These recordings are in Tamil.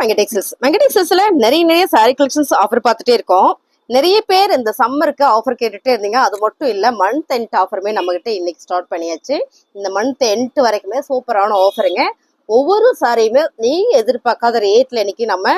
வெங்கடேக்ஸஸ்ல நிறைய சாரி கலெக்ஷன்ஸ் ஆஃபர் பார்த்துட்டே இருக்கோம். நிறைய பேர் இந்த சம்மருக்கு ஆஃபர் கேட்டுட்டே இருந்தீங்க. அது மட்டும் இல்ல, மந்த் எண்ட் ஆஃபருமே நம்ம கிட்ட இன்னைக்கு ஸ்டார்ட் பண்ணியாச்சு. இந்த மந்த் எண்ட் வரைக்குமே சூப்பரான ஆஃபருங்க. ஒவ்வொரு சாரியுமே நீங்க எதிர்பார்க்காத ரேட்ல இன்னைக்கு நம்ம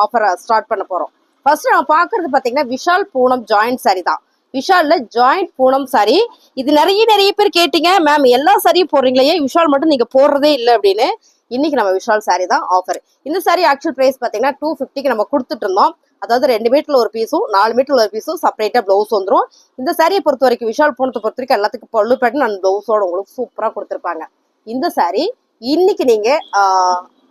ஆஃபர் ஸ்டார்ட் பண்ண போறோம். ஃபர்ஸ்ட் நம்ம பாக்குறது பாத்தீங்கன்னா விஷால் பூனம் ஜாயிண்ட் சாரி தான். விஷால்ல ஜாயிண்ட் பூனம் சாரி. இது நிறைய பேர் கேட்டீங்க, மேம் எல்லா சாரியும் போடுறீங்களே, விஷால் மட்டும் நீங்க போடுறதே இல்லை அப்படின்னு. இன்னைக்கு நம்ம விஷால் சாரி தான் ஆஃபர். இந்த சாரி ஆக்சுவல் பிரைஸ் பாத்தீங்கன்னா 250க்கு நம்ம கொடுத்துட்டு இருந்தோம். அதாவது 2 மீட்டர்ல ஒரு பீஸும் 4 மீட்டர்ல ஒரு பீஸும் செப்பரேட்டா பிளவுஸ் வந்துடும். இந்த சாரியை பொறுத்த வரைக்கும் விஷால் பூனத்தை பொறுத்த வரைக்கும் எல்லாத்துக்கும் பல்லு பேட்டர்ன் அந்த பிளவுஸோட உங்களுக்கு சூப்பரா கொடுத்துருப்பாங்க. இந்த சாரி இன்னைக்கு நீங்க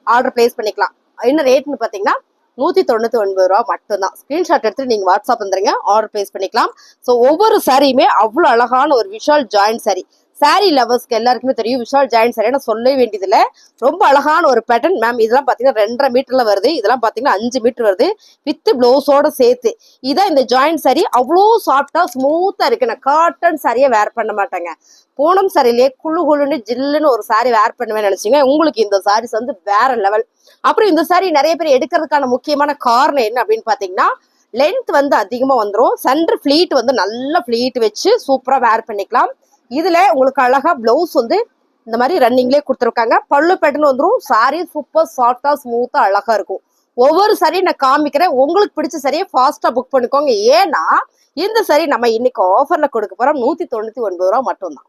ஆர்டர் பிளேஸ் பண்ணிக்கலாம். என்ன ரேட்னு பாத்தீங்கன்னா 199 ரூபா மட்டும்தான். ஸ்கிரீன்ஷாட் எடுத்து நீங்க வாட்ஸ்அப் வந்துருங்க, ஆர்டர் பிளேஸ் பண்ணிக்கலாம். ஸோ ஒவ்வொரு சாரியுமே அவ்வளவு அழகான ஒரு விஷால் ஜாயிண்ட் சாரி. சாரி லவர்ஸ்க்கு எல்லாருக்குமே தெரியும் விஷால் ஜாயிண்ட் சாரி, நான் சொல்ல வேண்டியதுல ரொம்ப அழகான ஒரு பேட்டர்ன். மேம் இதெல்லாம் பாத்தீங்கன்னா 2.5 மீட்டர்ல வருது, இதெல்லாம் பாத்தீங்கன்னா 5 மீட்டர் வருது வித் பிளவுஸோட சேர்த்து. இதான் இந்த ஜாயிண்ட் சாரி. அவ்வளோ சாஃப்டா ஸ்மூத்தா இருக்கு. நான் காட்டன் சாரியை வேர் பண்ண மாட்டேங்க. பூனம் சாரிலேயே குழுன்னு ஜில்லுன்னு ஒரு சாரி வேர் பண்ணுவேன்னு நினைச்சீங்க, உங்களுக்கு இந்த சாரீஸ் வந்து வேற லெவல். அப்புறம் இந்த சாரி நிறைய பேர் எடுக்கிறதுக்கான முக்கியமான காரணம் என்ன அப்படின்னு பாத்தீங்கன்னா, லென்த் வந்து அதிகமா வந்துடும். சென்டர் ஃபிளீட் வந்து நல்ல ஃபிளீட் வச்சு சூப்பரா வேர் பண்ணிக்கலாம். இதுல உங்களுக்கு அழகா பிளவுஸ் வந்து இந்த மாதிரி ரன்னிங்லேயே கொடுத்துருக்காங்க. பல்லு பேட்டர்ன் வந்துடும். சாரி சூப்பர் சாஃப்டா ஸ்மூத்தா அழகா இருக்கும். ஒவ்வொரு சாரியும் நான் காமிக்கிறேன். உங்களுக்கு பிடிச்ச சாரியை ஃபாஸ்டா புக் பண்ணிக்கோங்க. ஏன்னா இந்த சாரி நம்ம இன்னைக்கு ஆஃபர்ல கொடுக்க போறோம் 199 ரூபா மட்டும்தான்.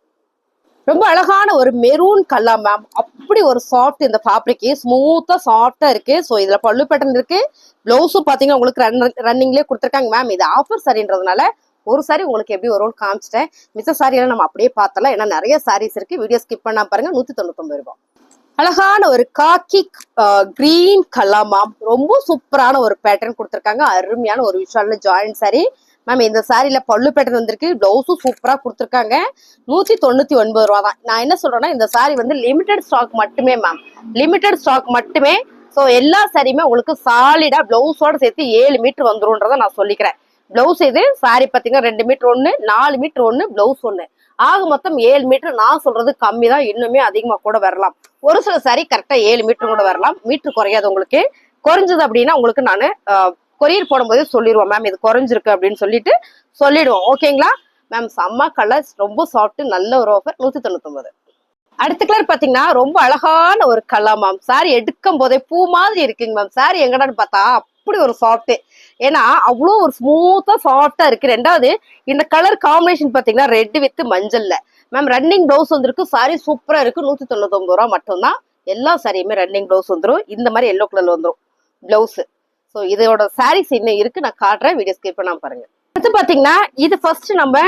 ரொம்ப அழகான ஒரு மெரூன் கலர் மேம். அப்படி ஒரு சாஃப்ட் இந்த ஃபேப்ரிக் ஸ்மூத்தா சாஃப்டா இருக்கு. ஸோ இதுல பல்லு பேட்டர்ன் இருக்கு. பிளவுஸும் பாத்தீங்கன்னா உங்களுக்கு ரன்னிங்லேயே கொடுத்துருக்காங்க. மேம் இது ஆஃபர் சாரின்றதுனால ஒரு சாரி உங்களுக்கு எப்படி வரும்னு காமிச்சிட்டேன். மிச்ச சாரியெல்லாம் நம்ம அப்படியே பார்த்தலாம். ஏன்னா நிறைய சாரீஸ் இருக்கு. வீடியோ ஸ்கிப் பண்ணா பாருங்க. 199 ரூபாய். அழகான ஒரு காக்கி கிரீன் கலர் மேம். ரொம்ப சூப்பரான ஒரு பேட்டர்ன் கொடுத்துருக்காங்க. அருமையான ஒரு விஷால்ல ஜாயிண்ட் சாரி. மேம் இந்த சாரியில பல்லு பேட்டர்ன் வந்திருக்கு. பிளவுஸும் சூப்பரா கொடுத்துருக்காங்க. 199 ரூபா தான். நான் என்ன சொல்றேன்னா, இந்த சாரி வந்து லிமிடெட் ஸ்டாக் மட்டுமே மேம். லிமிடெட் ஸ்டாக் மட்டுமே. ஸோ எல்லா சாரியுமே உங்களுக்கு சாலிடா பிளவுஸோட சேர்த்து 7 மீட்டர் வந்துரும்ன்றத நான் சொல்லிக்கிறேன். பிளவுஸ் இது சாரி பாத்தீங்கன்னா 2 மீட்டர் 1, 4 மீட்டர் 1, பிளவுஸ் 1. ஆக மொத்தம் 7 மீட்டர். நான் சொல்றது கம்மி தான், இன்னுமே அதிகமா கூட வரலாம். ஒரு சில சாரி கரெக்டா 7 மீட்டர் கூட வரலாம். மீட்டர் குறையாது. உங்களுக்கு குறைஞ்சது அப்படின்னா உங்களுக்கு நான் கொரியர் போடும்போதே சொல்லிடுவோம், மேம் இது குறைஞ்சிருக்கு அப்படின்னு சொல்லிடுவோம். ஓகேங்களா மேம்? செம்ம கலர், ரொம்ப சாஃப்ட், நல்ல ஒரு ஆஃபர். 199. அடுத்த கலர் பாத்தீங்கன்னா ரொம்ப அழகான ஒரு கலர் மேம். சாரி எடுக்கும் போதே பூ மாதிரி இருக்குங்க மேம். சாரி எங்கடான்னு பார்த்தா அப்படி ஒரு சாஃப்ட். ஏன்னா அவ்வளோ ஒரு ஸ்மூத்தா சாஃப்டா இருக்கு. ரெண்டாவது இந்த கலர் காம்பினேஷன் பாத்தீங்கன்னா ரெட் வித் மஞ்சள்ல மேம். ரன்னிங் பிளவுஸ் வந்துருக்கு. சாரி சூப்பரா இருக்கு. 199 ரூபா மட்டும்தான். எல்லா சாரியுமே ரன்னிங் பிளவுஸ் வந்துடும். இந்த மாதிரி எல்லோ கலர்ல வந்துடும் பிளவுஸ். ஸோ இதோட சாரீஸ் இன்னும் இருக்கு, நான் காட்டுறேன். வீடியோ ஸ்கிப் பண்ணாம பாருங்க. அடுத்து பாத்தீங்கன்னா இது ஃபர்ஸ்ட் நம்ம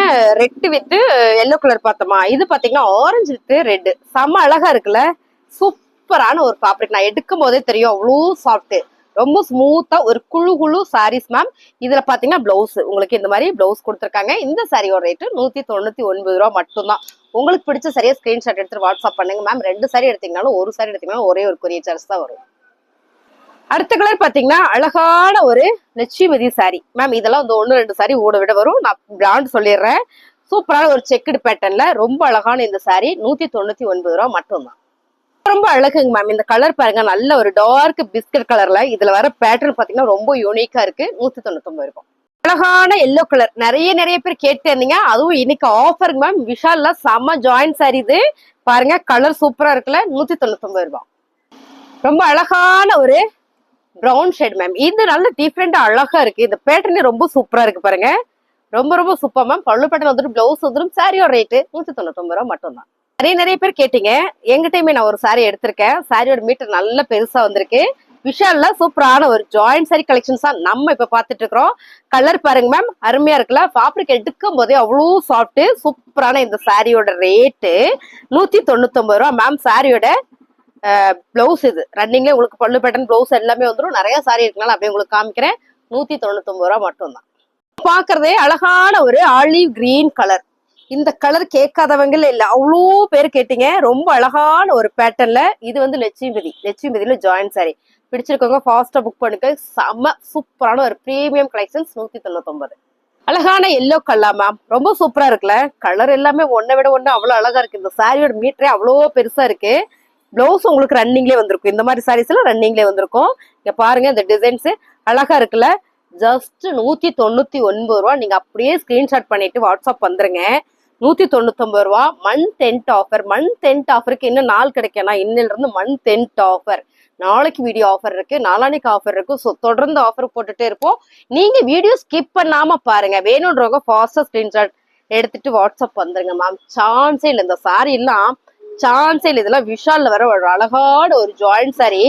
ரெட் வித் எல்லோ கலர் பார்த்தோமா, இது பாத்தீங்கன்னா ஆரஞ்சு வித் ரெட். செம்ம அழகா இருக்குல்ல. சூப்பரான ஒரு ஃபேப்ரிக். நான் எடுக்கும் போதே தெரியும் அவ்வளோ சாஃப்ட், ரொம்ப ஸ்மூத்தா ஒரு குழு சாரீஸ் மேம். இதுல பாத்தீங்கன்னா பிளவுஸ் உங்களுக்கு இந்த மாதிரி பிளவுஸ் கொடுத்துருக்காங்க. இந்த சாரியோட ரேட்டு 199 ரூபா மட்டும்தான். உங்களுக்கு பிடிச்ச சரியா ஸ்கிரீன்ஷாட் எடுத்து வாட்ஸ்அப் பண்ணுங்க மேம். 2 சாரி எடுத்தீங்கனாலும் ஒரு சாரி எடுத்தீங்கனாலும் ஒரே ஒரு கொரியர் சார்ஜ் தான் வரும். அடுத்த கலர் பாத்தீங்கன்னா அழகான ஒரு லட்சுமதி சாரி மேம். இதெல்லாம் வந்து 1-2 சாரி ஓட விட வரும். நான் பிராண்ட் சொல்லிடுறேன். சூப்பரான ஒரு செக்குடு பேட்டர்ன்ல ரொம்ப அழகான இந்த சாரி 199 ரூபா மட்டும்தான். ரொம்ப அழகுங்க மேம். இந்த கலர் பாருங்க, நல்ல ஒரு டார்க் பிஸ்கட் கலர்ல. இதுல வர பேட்டர்ன் பாத்தீங்கன்னா ரொம்ப யூனிக்கா இருக்கு. 199 ரூபாய். அழகான எல்லோ கலர். நிறைய பேர் கேட்டு இருந்தீங்க. அதுவும் இன்னைக்கு ஆஃபருங்க மேம். விஷால்ல செம்ம ஜாயிண்ட் சாரி இது பாருங்க. கலர் சூப்பரா இருக்குல்ல. 199 ரூபாய். ரொம்ப அழகான ஒரு பிரவுன் ஷேட் மேம். இது நல்ல டிஃப்ரெண்டா அழகா இருக்கு. இந்த பேட்டர்னே ரொம்ப சூப்பரா இருக்கு பாருங்க. ரொம்ப சூப்பர் மேம். பல்லு பேட்டர்ன் வந்துடும், பிளவுஸ் வந்துடும். சாரியோட ரேட்டு 199 ரூபா மட்டும்தான். நிறைய பேர் கேட்டீங்க. எங்கிட்டயுமே நான் ஒரு சாரி எடுத்திருக்கேன். சாரியோட மீட்டர் நல்ல பெருசா வந்திருக்கு. விஷால்ல சூப்பரான ஒரு ஜாயிண்ட் சாரி கலெக்ஷன்ஸ் தான் நம்ம இப்ப பாத்துட்டு இருக்கிறோம். கலர் பாருங்க மேம், அருமையா இருக்குல்ல. ஃபேப்ரிக் எடுக்கும் போதே அவ்வளோ சாஃப்ட். சூப்பரான இந்த சாரியோட ரேட்டு 199 ரூபா மேம். சாரியோட பிளவுஸ் இது ரன்னிங்ல உங்களுக்கு பல்லு பேட்டர்ன் பிளவுஸ் எல்லாமே வந்துடும். நிறைய சாரி இருக்குனால அப்படியே உங்களுக்கு காமிக்கிறேன். 199 ரூபா மட்டும்தான். பாக்குறதே அழகான ஒரு ஆலிவ் கிரீன் கலர். இந்த கலர் கேட்காதவங்க இல்ல, அவ்வளோ பேர் கேட்டீங்க. ரொம்ப அழகான ஒரு பேட்டர்ன்ல. இது வந்து லட்சுமிபதியில ஜாயிண்ட் சாரி. பிடிச்சிருக்கவங்க ஃபாஸ்டா புக் பண்ணுங்க. செம்ம சூப்பரான ஒரு பிரீமியம் கலெக்ஷன்ஸ். 199. அழகான எல்லோ கலர் மேம். ரொம்ப சூப்பரா இருக்குல்ல. கலர் எல்லாமே ஒன்னை விட ஒண்ணு அவ்வளவு அழகா இருக்கு. இந்த சாரியோட மீட்டரே அவ்வளோ பெருசா இருக்கு. பிளவுஸ் உங்களுக்கு ரன்னிங்லேயே வந்திருக்கும். இந்த மாதிரி சாரீஸ் எல்லாம் ரன்னிங்லேயே வந்திருக்கும். இங்க பாருங்க இந்த டிசைன்ஸ் அழகா இருக்குல்ல. ஜஸ்ட் 199 ரூபா. நீங்க அப்படியே ஸ்கிரீன்ஷாட் பண்ணிட்டு வாட்ஸ்அப் வந்துருங்க. 199 ரூபா month end offer. Month end ஆஃபருக்கு இன்னும் நாள் கிடைக்கும்னா இன்னில இருந்து மந்த் எண்ட் ஆஃபர். நாளைக்கு வீடியோ ஆஃபர் இருக்கு, நாளானைக்கு ஆஃபர் இருக்கு. ஸோ தொடர்ந்து ஆஃபர் போட்டுட்டே இருப்போம். நீங்க வீடியோ ஸ்கிப் பண்ணாம பாருங்க. வேணும்ன்றவங்க ஃபாஸ்டா ஸ்கிரீன்ஷாட் எடுத்துட்டு வாட்ஸ்அப் வந்துருங்க மேம். சான்ஸே இல்லை. இந்த சாரி எல்லாம் சான்ஸே இல்லை. இதெல்லாம் விஷால்ல வர ஒரு அழகான ஒரு ஜாயிண்ட் சாரி.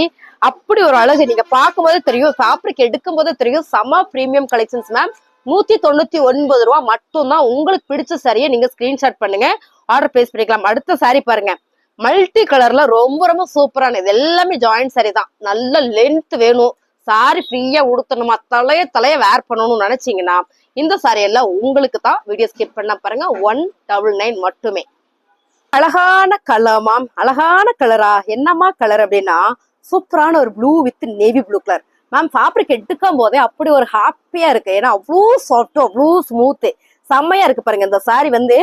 அப்படி ஒரு அழகு நீங்க பார்க்கும் போதே தெரியும், ஃபேப்ரிக் எடுக்கும் போதே தெரியும். செம பிரீமியம் கலெக்ஷன்ஸ் மேம். 199 ரூபா மட்டும்தான். உங்களுக்கு பிடிச்ச சாரியை நீங்க ஸ்கிரீன்ஷாட் பண்ணுங்க, ஆர்டர் பிளேஸ் பண்ணிக்கலாம். அடுத்த சாரி பாருங்க, மல்டி கலர்ல ரொம்ப ரொம்ப சூப்பரான. இது எல்லாமே ஜாயிண்ட் சாரி தான். நல்ல லென்த் வேணும், சாரி ஃப்ரீயா உடுத்தணுமா, தலைய வேர் பண்ணணும்னு நினைச்சீங்கன்னா இந்த சாரி எல்லாம் உங்களுக்கு தான். வீடியோ ஸ்கிப் பண்ண பாருங்க. 199 மட்டுமே. அழகான கலர் மேம். அழகான கலரா? என்னமா கலர் அப்படின்னா சூப்பரான ஒரு blue with navy blue colour ma'am. Fabric எடுக்கும் போதே அப்படி ஒரு ஹாப்பியா இருக்கு. ஏன்னா அவ்வளோ சாஃப்ட், அவ்வளோ ஸ்மூத்து, செம்மையா இருக்கு பாருங்க. இந்த சாரி வந்து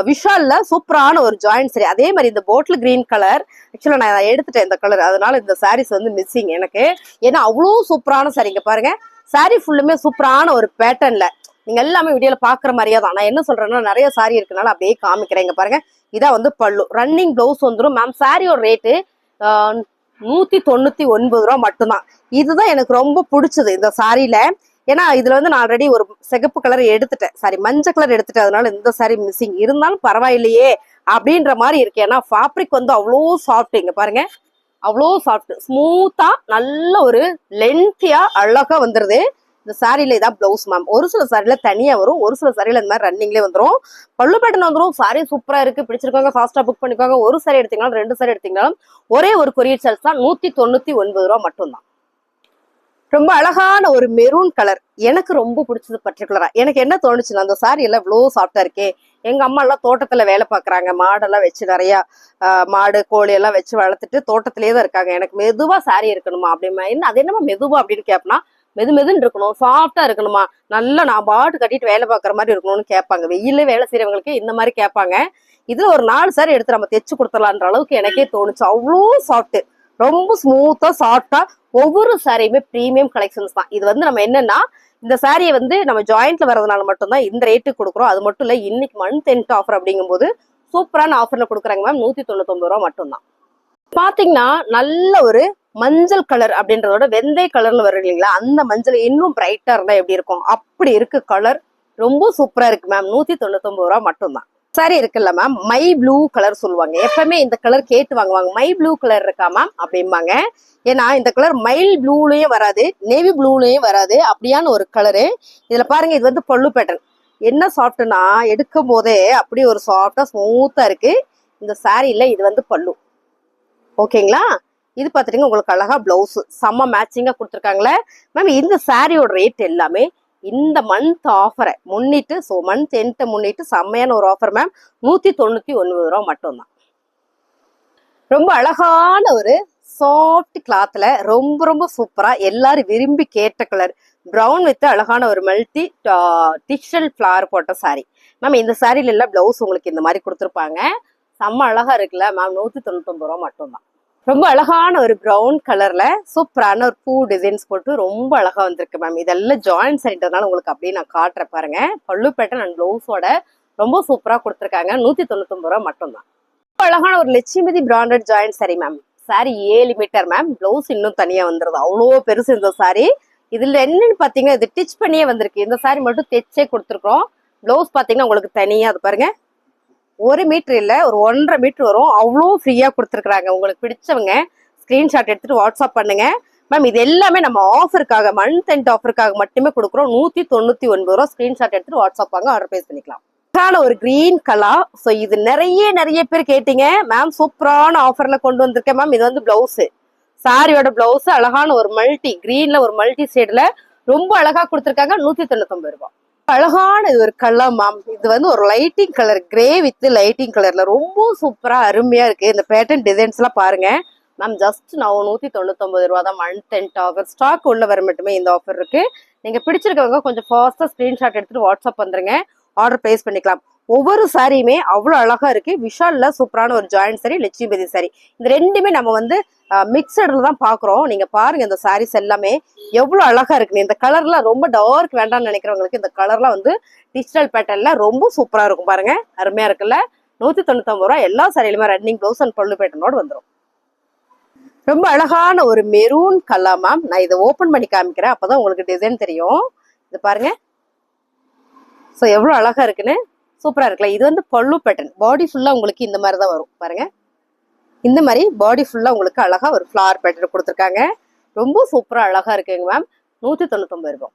விஷால்ல சூப்பரான ஒரு ஜாயிண்ட் சாரி. அதே மாதிரி இந்த போட்டில் கிரீன் கலர் ஆக்சுவலா நான் எடுத்துட்டேன் இந்த கலர், அதனால இந்த சாரீஸ் வந்து மிஸ்ஸிங் எனக்கு. ஏன்னா அவ்வளோ சூப்பரான சாரி. இங்க பாருங்க, சாரி ஃபுல்லுமே சூப்பரான ஒரு பேட்டர்ன்ல. நீங்க எல்லாமே வீடியோல பாக்குற மாதிரியா தான். நான் என்ன சொல்றேன்னா நிறைய சாரி இருக்குனால அப்படியே காமிக்கிறேன். இங்க பாருங்க, இதான் வந்து பல்லு. ரன்னிங் பிளவுஸ் வந்துடும் மேம். சாரியோட ரேட்டு 199 ரூபா மட்டும்தான். இதுதான் எனக்கு ரொம்ப பிடிச்சது இந்த சாரியில. ஏன்னா இதுல வந்து நான் ஆல்ரெடி ஒரு சிகப்பு கலர் எடுத்துட்டேன், சாரி மஞ்சள் கலர் எடுத்துட்டேன். அதனால இந்த சாரி மிஸ்ஸிங் இருந்தாலும் பரவாயில்லையே அப்படின்ற மாதிரி இருக்கு. ஏன்னா ஃபேப்ரிக் வந்து அவ்வளோ சாஃப்ட். இங்க பாருங்க, அவ்வளோ சாஃப்ட், ஸ்மூத்தா, நல்ல ஒரு லென்த்தியா அழகா வந்துருது. இந்த சாரியில இதான் பிளவுஸ் மேம். ஒரு சில சாரியில தனியா வரும், ஒரு சில சாரியில இந்த மாதிரி ரன்னிங்லேயே வந்துடும். பல்லு பேட்டர்ன் வந்துடும். சாரி சூப்பரா இருக்கு, பிடிச்சிருக்காங்க, ஃபாஸ்டா புக் பண்ணிக்கோங்க. ஒரு சாரி எடுத்தீங்கனாலும் 2 சாரி எடுத்தீங்கனாலும் ஒரே ஒரு கொரியர் சார்ஜ் தான். 199 ரூபா மட்டும்தான். ரொம்ப அழகான ஒரு மெரூன் கலர். எனக்கு ரொம்ப பிடிச்சது பர்டிகுலரா. எனக்கு என்ன தோணுச்சுன்னா, அந்த சாரி எல்லாம் இவ்வளோ சாஃப்டா இருக்கே. எங்க அம்மா எல்லாம் தோட்டத்துல வேலை பாக்குறாங்க, மாடெல்லாம் வச்சு நிறைய மாடு கோழி எல்லாம் வச்சு வளர்த்துட்டு தோட்டத்திலேயே தான் இருக்காங்க. எனக்கு மெதுவா சாரி இருக்கணுமா அப்படிமா. என்ன அது என்னமா மெதுவா அப்படின்னு கேப்பனா, மெதுன்னு இருக்கணும், சாஃப்டா இருக்கணுமா, நல்லா நான் பாட்டு கட்டிட்டு வேலை பாக்குற மாதிரி இருக்கணும்னு கேட்பாங்க. வெயிலே வேலை செய்யறவங்களுக்கு இந்த மாதிரி கேட்பாங்க. இதுல ஒரு 4 சாரி எடுத்து நம்ம தைச்சு கொடுத்துடலான்ற அளவுக்கு எனக்கே தோணுச்சு. அவ்வளோ சாஃப்ட், ரொம்ப ஸ்மூத்தா சாஃப்டா. ஒவ்வொரு சாரியுமே பிரீமியம் கலெக்ஷன்ஸ் தான். இது வந்து நம்ம என்னன்னா, இந்த சாரியை வந்து நம்ம ஜாயிண்ட்ல வரதுனால மட்டும்தான் இந்த ரேட்டுக்கு கொடுக்குறோம். அது மட்டும் இல்ல, இன்னைக்கு மந்த் எண்ட் ஆஃபர் அப்படிங்கும் போது சூப்பரான ஆஃபர்ல கொடுக்குறாங்க மேம். 199 ரூபா மட்டும்தான். பாத்தீங்கன்னா நல்ல ஒரு மஞ்சள் கலர் அப்படின்றதோட வெந்தய கலர்ல வரும் இல்லைங்களா, அந்த மஞ்சள் இன்னும் பிரைட்டா இருந்தா எப்படி இருக்கும், அப்படி இருக்கு கலர். ரொம்ப சூப்பரா இருக்கு மேம். 199 ரூபா மட்டும்தான். சாரி இருக்குல்ல மேம், மை ப்ளூ கலர் சொல்லுவாங்க. எப்பவுமே இந்த கலர் கேட்டு வாங்குவாங்க, மை ப்ளூ கலர் இருக்கா மேம் அப்படிம்பாங்க. ஏன்னா இந்த கலர் மைல் ப்ளூலயும் வராது, நேவி ப்ளூலயும் வராது, அப்படியான ஒரு கலரு. இதுல பாருங்க, இது வந்து பல்லு பேட்டர்ன். என்ன சாஃப்ட்னா எடுக்கும் போதே அப்படி ஒரு சாஃப்டா ஸ்மூத்தா இருக்கு. இந்த சாரியில இது வந்து பல்லு, ஓகேங்களா. இது பார்த்துட்டீங்க, உங்களுக்கு அழகா பிளவுஸ் செம்ம மேட்சிங்கா கொடுத்துருக்காங்களே மேம். இந்த சாரியோட ரேட் எல்லாமே இந்த மந்த் ஆஃபரை முன்னிட்டு, ஸோ மந்த் எண்ட்டை முன்னிட்டு செம்மையான ஒரு ஆஃபர் மேம். 199 ரூபா மட்டும்தான். ரொம்ப அழகான ஒரு சாஃப்ட் கிளாத்ல ரொம்ப ரொம்ப சூப்பரா எல்லாரும் விரும்பி கேட்ட கலர் பிரவுன் வித் அழகான ஒரு மல்டி டிஜிட்டல் ஃபிளவர் போட்ட சாரி மேம். இந்த சாரியில எல்லாம் பிளவுஸ் உங்களுக்கு இந்த மாதிரி கொடுத்துருப்பாங்க. செம்ம அழகா இருக்குல்ல மேம். 199 ரூபா மட்டும்தான். ரொம்ப அழகான ஒரு ப்ரௌன் கலர்ல சூப்பரான ஒரு பூ டிசைன்ஸ் போட்டு ரொம்ப அழகா வந்திருக்கு மேம். இதெல்லாம் ஜாயிண்ட் சரின்றதுனால உங்களுக்கு அப்படியே நான் காட்டுறேன் பாருங்க. பல்லு பேட்டர்ன் அண்ட் பிளவுஸோட ரொம்ப சூப்பரா கொடுத்துருக்காங்க. 199 ரூபா மட்டும்தான். ரொம்ப அழகான ஒரு லட்சுமதி branded joint sari ma'am. Sari 7 metre ma'am. Blouse இன்னும் தனியா வந்துருது, அவ்வளோ பெருசு இந்த சாரி. இதுல என்னன்னு பாத்தீங்கன்னா, இது டிச் பண்ணியே வந்திருக்கு. இந்த சாரி மட்டும் தைச்சே கொடுத்துருக்கோம். பிளவுஸ் பாத்தீங்கன்னா உங்களுக்கு தனியா, அது பாருங்க, 1 மீட்டர் இல்ல, ஒரு 1.5 மீட்டர் வரும். அவ்வளோ ஃப்ரீயா கொடுத்துருக்காங்க. உங்களுக்கு பிடிச்சவங்க ஸ்கிரீன்ஷாட் எடுத்துட்டு வாட்ஸ்அப் பண்ணுங்க மேம். இது எல்லாமே நம்ம ஆஃபருக்காக, மந்த் எண்ட் ஆஃபருக்காக மட்டுமே கொடுக்குறோம். 199 ரூபா. ஸ்கிரீன்ஷாட் எடுத்துட்டு வாட்ஸ்அப் வாங்க, ஆர்டர் பிளேஸ் பண்ணிக்கலாம். ஒரு கிரீன் கலர். ஸோ இது நிறைய பேர் கேட்டீங்க மேம். சூப்பரான ஆஃபர்ல கொண்டு வந்திருக்கேன் மேம். இது வந்து பிளவுஸ், சாரியோட பிளவுஸ் அழகான ஒரு மல்டி கிரீன்ல ஒரு மல்டி ஷேட்ல ரொம்ப அழகா கொடுத்துருக்காங்க. 199 ரூபாய். அழகான இது ஒரு கலர் மேம். இது வந்து ஒரு lighting colour, grey with lighting கலர்ல ரொம்ப சூப்பரா அருமையா இருக்கு. இந்த பேட்டர்ன் டிசைன்ஸ் எல்லாம் பாருங்க மேம். ஜஸ்ட் நான் 199 ரூபா தான். மந்த் எண்ட் ஆஃபர், ஸ்டாக் உள்ள வர மட்டுமே இந்த ஆஃபர் இருக்கு. நீங்க பிடிச்சிருக்கவங்க கொஞ்சம் ஃபாஸ்டா ஸ்கிரீன்ஷாட் எடுத்துட்டு வாட்ஸ்அப் வந்துருங்க, ஆர்டர் பிளேஸ் பண்ணிக்கலாம். ஒவ்வொரு சாரியுமே அவ்வளோ அழகா இருக்கு. விஷால்ல சூப்பரான ஒரு ஜாயிண்ட் சாரி, லட்சுமிபதி சாரி. இந்த ரெண்டுமே நம்ம வந்து மிக்சட்ல தான் பாக்குறோம். நீங்க பாருங்க இந்த சாரீஸ் எல்லாமே எவ்வளவு அழகா இருக்கு. இந்த கலர்லாம் ரொம்ப டார்க் வேண்டாம்னு நினைக்கிறவங்களுக்கு இந்த கலர்லாம் வந்து டிஜிட்டல் பேட்டர்ன்ல ரொம்ப சூப்பரா இருக்கும். பாருங்க அருமையா இருக்குல்ல. 199 ரூபாய். எல்லா சாரியிலுமே ரன்னிங் ப்ளவுஸ் அண்ட் பல்லு பேட்டர்னோட வந்துடும். ரொம்ப அழகான ஒரு மெரூன் கலர் மேம். நான் இதை ஓபன் பண்ணி காமிக்கிறேன், அப்பதான் உங்களுக்கு டிசைன் தெரியும். இது பாருங்க. ஸோ எவ்வளோ அழகா இருக்குன்னு, சூப்பரா இருக்குல்ல. இது வந்து பல்லு பேட்டர்ன். பாடி ஃபுல்லா உங்களுக்கு இந்த மாதிரி தான் வரும். பாருங்க இந்த மாதிரி பாடி ஃபுல்லா உங்களுக்கு அழகா ஒரு ஃபிளவர் பேட்டர்ன் கொடுத்துருக்காங்க. ரொம்ப சூப்பரா அழகா இருக்குங்க மேம். 199 ரூபாய்.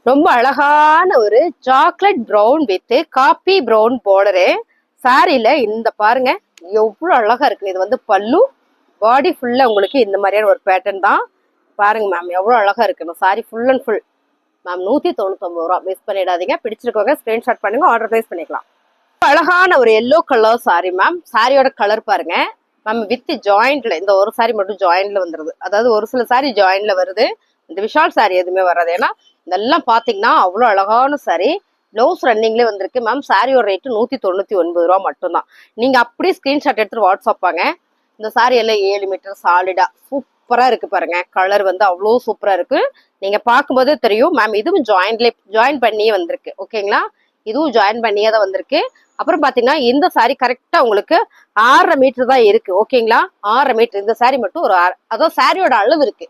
ரொம்ப அழகான ஒரு chocolate brown with coffee brown border சாரியில. இந்த பாருங்க எவ்வளவு அழகா இருக்கு. இது வந்து பல்லு, பாடி ஃபுல்லா உங்களுக்கு இந்த மாதிரியான ஒரு பேட்டர்ன் தான். பாருங்க மேம் எவ்வளவு அழகா இருக்கு sorry full and full. Ma'am 199 ரூபா. மிஸ் பண்ணிடாதீங்க. பிடிச்சிருக்கோங்க ஸ்கிரீன்ஷாட் பண்ணுங்க, ஆர்டர் பிளேஸ் பண்ணிக்கலாம். அழகான ஒரு எல்லோ கலர் சாரி மேம். சாரியோட கலர் பாருங்க மேம். வித் ஜாயிண்ட்ல இந்த ஒரு சாரி மட்டும் ஜாயிண்ட்ல வந்துருது. அதாவது ஒரு சில சாரி ஜாயிண்ட்ல வருது, இந்த விஷால் சாரி எதுவுமே வராது. ஏன்னா இதெல்லாம் பாத்தீங்கன்னா அவ்வளோ அழகான சாரி. பிளவுஸ் ரன்னிங்லேயே வந்திருக்கு மேம். சாரியோட ரேட்டு 199 ரூபா மட்டும்தான். நீங்க அப்படியே ஸ்கிரீன்ஷாட் எடுத்துட்டு வாட்ஸ்அப் பாங்க. இந்த சாரி எல்லாம் 7 மீட்டர் சாலிடா சூப்பரா இருக்கு பாருங்க. கலர் வந்து அவ்வளோ சூப்பரா இருக்கு. நீங்க பார்க்கும்போதே தெரியும் மேம். இதுவும் ஜாயின் பண்ணியே வந்திருக்கு. ஓகேங்களா, இதுவும் ஜாயின் பண்ணியே தான் வந்திருக்கு. அப்புறம் பாத்தீங்கன்னா இந்த சாரி கரெக்டா உங்களுக்கு 6.5 மீட்டர் தான் இருக்கு. ஓகேங்களா, 6.5 மீட்டர். இந்த சாரி மட்டும் ஒரு அதாவது சாரியோட அளவு இருக்கு.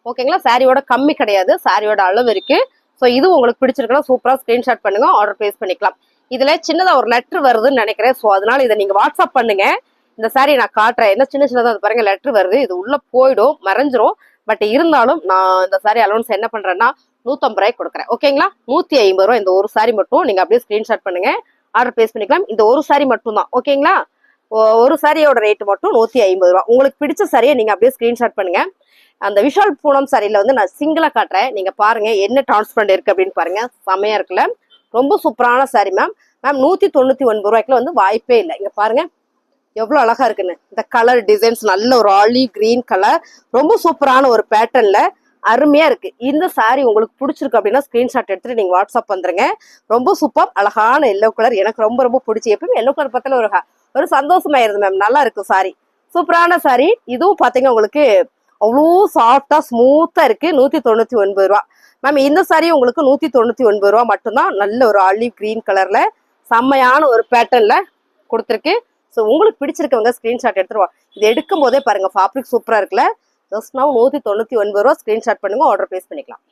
ஓகேங்களா, சாரியோட கம்மி கிடையாது, சாரியோட அளவு இருக்கு. ஸோ இது உங்களுக்கு பிடிச்சிருக்குன்னா சூப்பரா ஸ்கிரீன்ஷாட் பண்ணுங்க, ஆர்டர் பிளேஸ் பண்ணிக்கலாம். இதுல சின்னதா ஒரு லெட்டர் வருதுன்னு நினைக்கிறேன். ஸோ அதனால இதை நீங்க வாட்ஸ்அப் பண்ணுங்க. இந்த சாரி நான் காட்டுறேன். என்ன சின்ன சின்னதா பாருங்க லெட்டர் வருது. இது உள்ள போயிடும், மறைஞ்சிரும். பட் இருந்தாலும் நான் இந்த சாரி அலோன்ஸ் என்ன பண்றேன்னா 150 ரூபாய்க்கு கொடுக்குறேன். ஓகேங்களா, 150 ரூபாய். இந்த ஒரு சாரி மட்டும் நீங்க அப்படியே ஸ்கிரீன்ஷாட் பண்ணுங்க, ஆர்டர் பிளேஸ் பண்ணிக்கலாம். இந்த ஒரு சாரி மட்டும் தான். ஓகேங்களா, ஒரு சாரியோட ரேட் மட்டும் 150 ரூபா. உங்களுக்கு பிடிச்ச சாரியை நீங்க அப்படியே ஸ்கிரீன்ஷாட் பண்ணுங்க. அந்த விஷால் பூனம் சாரியில வந்து நான் சிங்கிளா காட்டுறேன். நீங்க பாருங்க என்ன டிரான்ஸ்பரண்ட் இருக்கு அப்படின்னு பாருங்க. செமையா இருக்குல்ல. ரொம்ப சூப்பரான சாரி மேம். மேம் 199 ரூபாய்க்குள்ள வந்து வாய்ப்பே இல்லை. இங்க பாருங்க எவ்வளவு அழகா இருக்குன்னு. இந்த கலர் டிசைன்ஸ் நல்ல ஒரு ஆலிவ் கிரீன் கலர், ரொம்ப சூப்பரான ஒரு பேட்டர்ன்ல அருமையா இருக்கு. இந்த சாரி உங்களுக்கு பிடிச்சிருக்கு அப்படின்னா ஸ்கிரீன்ஷாட் எடுத்துட்டு நீங்க வாட்ஸ்அப் வந்துருங்க. ரொம்ப சூப்பர் அழகான எல்லோ கலர். எனக்கு ரொம்ப ரொம்ப பிடிச்சி. எப்பவுமே எல்லோ கலர் பார்த்தால ஒரு சந்தோஷமாயிருது மேம். நல்லா இருக்கு சாரி, சூப்பரான சாரி. இதுவும் பாத்தீங்கன்னா உங்களுக்கு அவ்வளோ சாஃப்டா ஸ்மூத்தா இருக்கு. 199 ரூபா மேம். இந்த சாரி உங்களுக்கு 199 ரூபா மட்டும்தான். நல்ல ஒரு ஆலிவ் கிரீன் கலர்ல செம்மையான ஒரு பேட்டர்ன்ல கொடுத்துருக்கு. ஸோ உங்களுக்கு பிடிச்சிருக்கவங்க ஸ்கிரீன்ஷாட் எடுத்துருவா. இது எடுக்கும் போதே பாருங்க ஃபேப்ரிக் சூப்பரா இருக்குல்ல. ஜஸ்ட் now 199 ரூபா. ஸ்கிரீன்ஷாட் பண்ணுங்க, ஆர்டர் பிளேஸ் பண்ணிக்கலாம்.